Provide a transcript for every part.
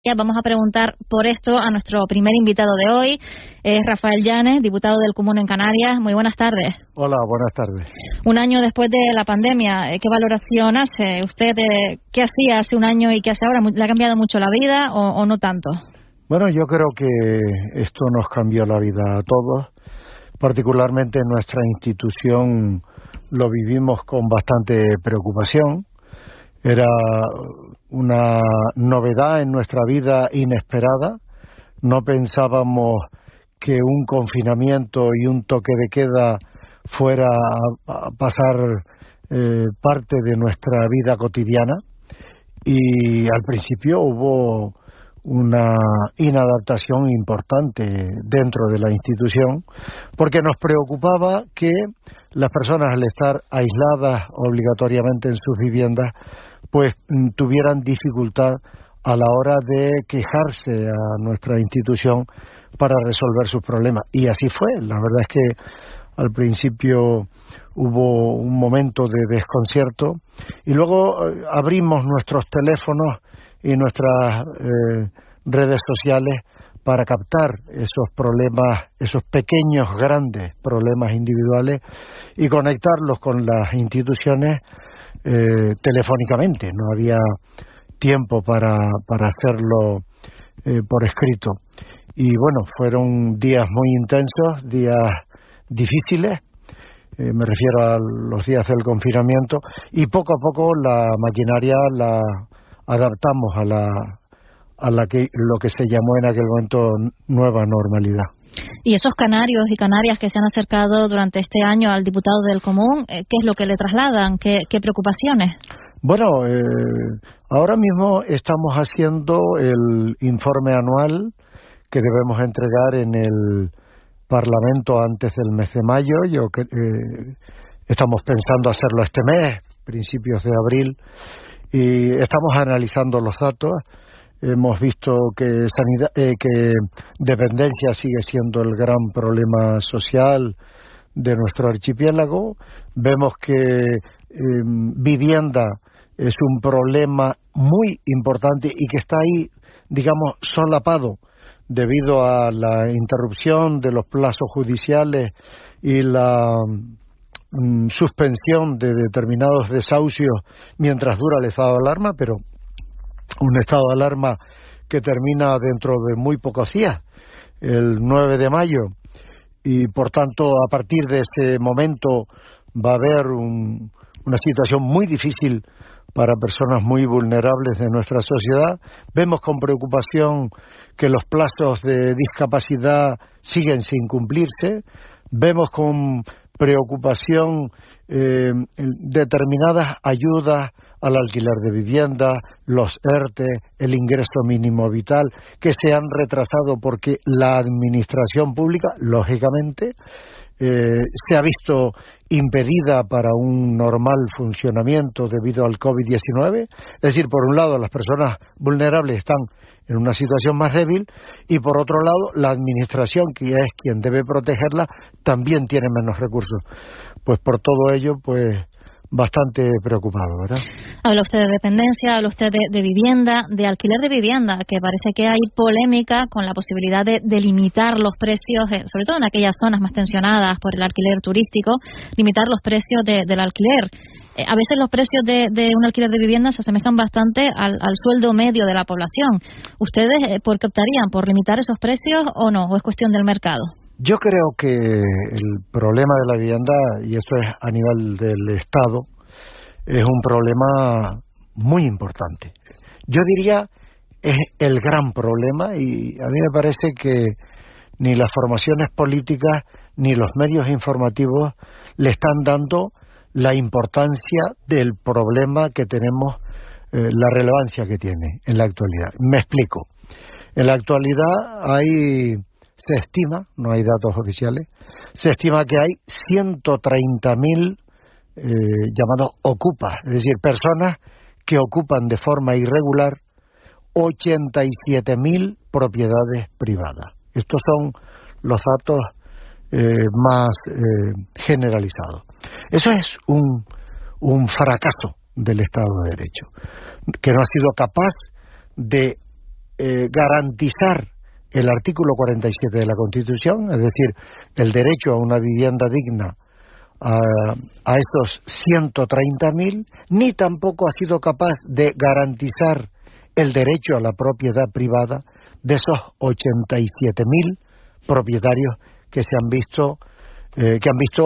Vamos a preguntar por esto a nuestro primer invitado de hoy, es Rafael Llanes, diputado del Común en Canarias. Muy buenas tardes. Hola, buenas tardes. Un año después de la pandemia, ¿qué valoración hace usted? ¿Qué hacía hace un año y qué hace ahora? ¿Le ha cambiado mucho la vida o no tanto? Bueno, yo creo que esto nos cambió la vida a todos, particularmente en nuestra institución lo vivimos con bastante preocupación. Era una novedad en nuestra vida inesperada. No pensábamos que un confinamiento y un toque de queda fuera a pasar parte de nuestra vida cotidiana. Y al principio hubo una inadaptación importante dentro de la institución, porque nos preocupaba que las personas, al estar aisladas obligatoriamente en sus viviendas, pues tuvieran dificultad a la hora de quejarse a nuestra institución para resolver sus problemas. Y así fue. La verdad es que al principio hubo un momento de desconcierto y luego abrimos nuestros teléfonos y nuestras redes sociales para captar esos problemas, esos pequeños, grandes problemas individuales y conectarlos con las instituciones telefónicamente. No había tiempo para hacerlo por escrito. Y bueno, fueron días muy intensos, días difíciles, me refiero a los días del confinamiento, y poco a poco la maquinaria la adaptamos a lo que se llamó en aquel momento nueva normalidad. Y esos canarios y canarias que se han acercado durante este año al diputado del Común, ¿qué es lo que le trasladan? ¿Qué preocupaciones? Bueno, ahora mismo estamos haciendo el informe anual que debemos entregar en el Parlamento antes del mes de mayo. Estamos pensando hacerlo este mes, principios de abril, y estamos analizando los datos. Hemos visto que que dependencia sigue siendo el gran problema social de nuestro archipiélago. Vemos que vivienda es un problema muy importante y que está ahí, digamos, solapado debido a la interrupción de los plazos judiciales y la suspensión de determinados desahucios mientras dura el estado de alarma, pero un estado de alarma que termina dentro de muy pocos días, el 9 de mayo, y por tanto a partir de ese momento va a haber una situación muy difícil para personas muy vulnerables de nuestra sociedad. Vemos con preocupación que los plazos de discapacidad siguen sin cumplirse. Vemos con preocupación determinadas ayudas al alquiler de vivienda, los ERTE, el ingreso mínimo vital, que se han retrasado porque la administración pública, lógicamente, se ha visto impedida para un normal funcionamiento debido al COVID-19. Es decir, por un lado, las personas vulnerables están en una situación más débil y por otro lado, la administración, que es quien debe protegerla, también tiene menos recursos. Pues por todo ello, pues bastante preocupado, ¿verdad? Habla usted de dependencia, habla usted de vivienda, de alquiler de vivienda, que parece que hay polémica con la posibilidad de limitar los precios, sobre todo en aquellas zonas más tensionadas por el alquiler turístico, limitar los precios del alquiler. A veces los precios de un alquiler de vivienda se asemejan bastante al sueldo medio de la población. ¿Ustedes por qué optarían? ¿Por limitar esos precios o no? ¿O es cuestión del mercado? Yo creo que el problema de la vivienda, y esto es a nivel del Estado, es un problema muy importante. Yo diría es el gran problema, y a mí me parece que ni las formaciones políticas ni los medios informativos le están dando la importancia del problema que tenemos, la relevancia que tiene en la actualidad. Me explico. En la actualidad se estima, no hay datos oficiales, se estima que hay 130.000 llamados ocupas, es decir, personas que ocupan de forma irregular 87.000 propiedades privadas. Estos son los datos más generalizados. Eso es un fracaso del Estado de Derecho, que no ha sido capaz de garantizar el artículo 47 de la Constitución, es decir, el derecho a una vivienda digna a estos 130.000, ni tampoco ha sido capaz de garantizar el derecho a la propiedad privada de esos 87.000 propietarios que han visto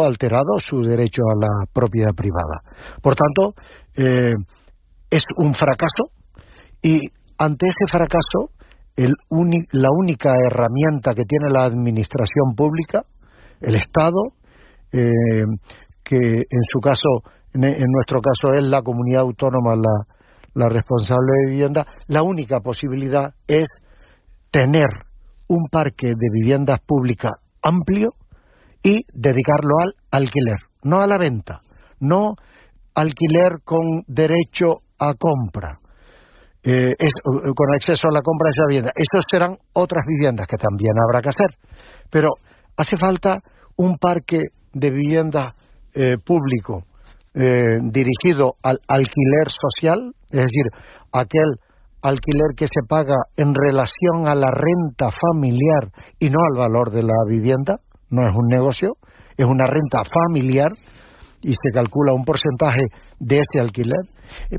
alterado su derecho a la propiedad privada. Por tanto, es un fracaso, y ante ese fracaso la única herramienta que tiene la administración pública, el Estado, que en su caso, en nuestro caso es la comunidad autónoma la responsable de vivienda, la única posibilidad es tener un parque de viviendas públicas amplio y dedicarlo al alquiler, no a la venta, no alquiler con derecho a compra, con acceso a la compra de esa vivienda. Esas serán otras viviendas que también habrá que hacer, pero hace falta un parque de vivienda público dirigido al alquiler social, es decir, aquel alquiler que se paga en relación a la renta familiar y no al valor de la vivienda. No es un negocio, es una renta familiar y se calcula un porcentaje de ese alquiler.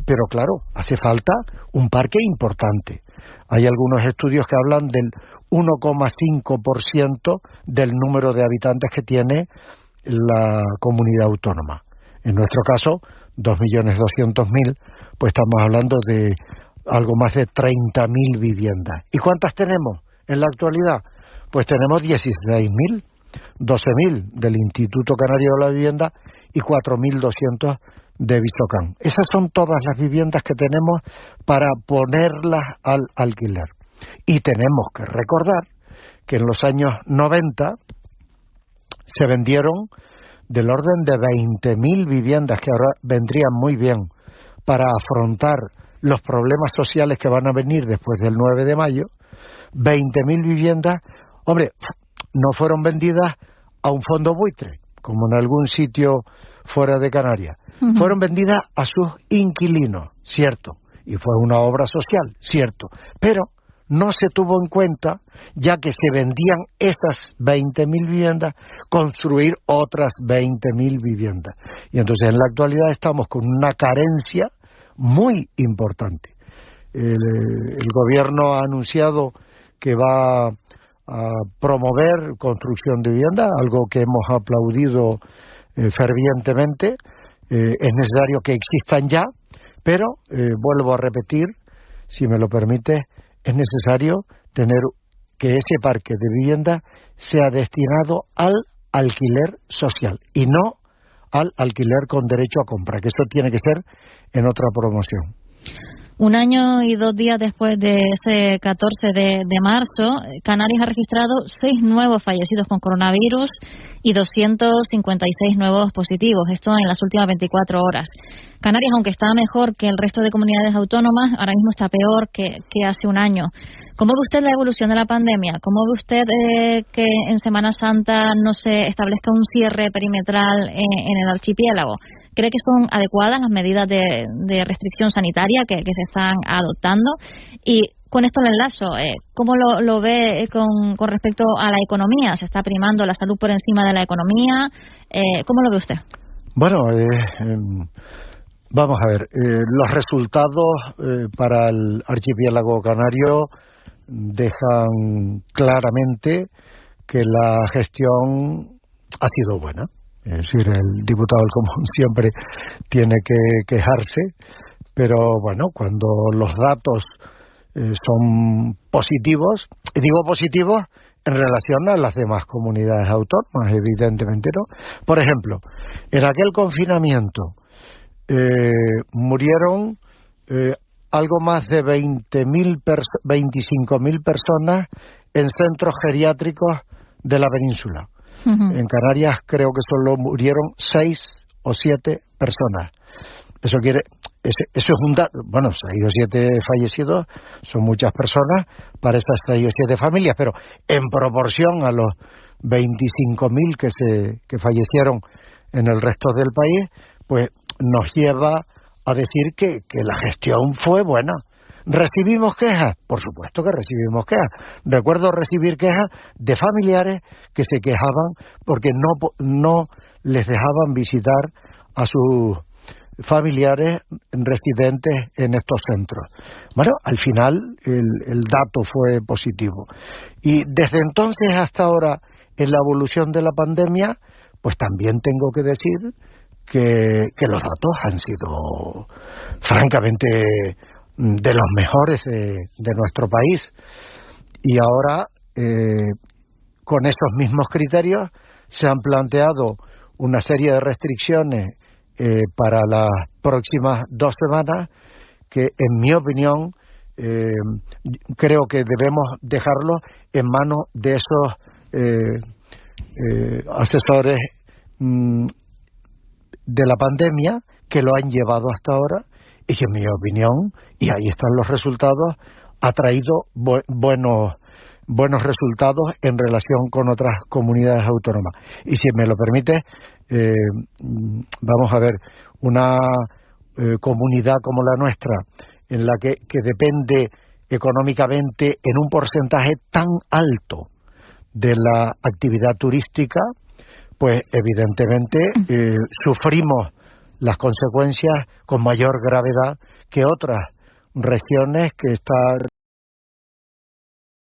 Pero claro, hace falta un parque importante. Hay algunos estudios que hablan del 1,5% del número de habitantes que tiene la comunidad autónoma. En nuestro caso, 2.200.000, pues estamos hablando de algo más de 30.000 viviendas. ¿Y cuántas tenemos en la actualidad? Pues tenemos 16.000, 12.000 del Instituto Canario de la Vivienda y 4.200 de Visocam. Esas son todas las viviendas que tenemos para ponerlas al alquiler. Y tenemos que recordar que en los años 90 se vendieron del orden de 20.000 viviendas, que ahora vendrían muy bien para afrontar los problemas sociales que van a venir después del 9 de mayo. 20.000 viviendas, hombre, no fueron vendidas a un fondo buitre, como en algún sitio fuera de Canarias. Fueron vendidas a sus inquilinos, cierto, y fue una obra social, cierto, pero no se tuvo en cuenta, ya que se vendían estas 20.000 viviendas, construir otras 20.000 viviendas. Y entonces en la actualidad estamos con una carencia muy importante. El gobierno ha anunciado que va a promover construcción de vivienda, algo que hemos aplaudido fervientemente. Es necesario que existan ya, pero vuelvo a repetir, si me lo permite, es necesario tener que ese parque de vivienda sea destinado al alquiler social y no al alquiler con derecho a compra, que eso tiene que ser en otra promoción. Un año y 2 días después de ese 14 de marzo, Canarias ha registrado 6 nuevos fallecidos con coronavirus y 256 nuevos positivos. Esto en las últimas 24 horas. Canarias, aunque está mejor que el resto de comunidades autónomas, ahora mismo está peor que hace un año. ¿Cómo ve usted la evolución de la pandemia? ¿Cómo ve usted que en Semana Santa no se establezca un cierre perimetral en el archipiélago? ¿Cree que son adecuadas las medidas de restricción sanitaria que se están adoptando? Y con esto lo enlazo, ¿cómo lo ve con respecto a la economía? ¿Se está primando la salud por encima de la economía? ¿Cómo lo ve usted? Bueno, vamos a ver, los resultados para el archipiélago canario dejan claramente que la gestión ha sido buena. Es decir, el diputado del Común siempre tiene que quejarse, pero bueno, cuando los datos son positivos, y digo positivos en relación a las demás comunidades autónomas, evidentemente, ¿no? Por ejemplo, en aquel confinamiento murieron algo más de 25.000 personas en centros geriátricos de la península. En Canarias creo que solo murieron 6 o 7 personas. Eso es un dato. Bueno, 6 o 7 fallecidos son muchas personas para esas 6 o 7 familias, pero en proporción a los 25.000 que fallecieron en el resto del país, pues nos lleva a decir que la gestión fue buena. ¿Recibimos quejas? Por supuesto que recibimos quejas. Recuerdo recibir quejas de familiares que se quejaban porque no les dejaban visitar a sus familiares residentes en estos centros. Bueno, al final el dato fue positivo. Y desde entonces hasta ahora, en la evolución de la pandemia, pues también tengo que decir que los datos han sido francamente de los mejores de nuestro país. Y ahora, con esos mismos criterios, se han planteado una serie de restricciones para las próximas 2 semanas que, en mi opinión, creo que debemos dejarlo en manos de esos asesores de la pandemia que lo han llevado hasta ahora y que, en mi opinión, y ahí están los resultados, ha traído buenos resultados en relación con otras comunidades autónomas. Y si me lo permite, vamos a ver, una comunidad como la nuestra, en la que depende económicamente en un porcentaje tan alto de la actividad turística, pues evidentemente sufrimos las consecuencias con mayor gravedad que otras regiones que están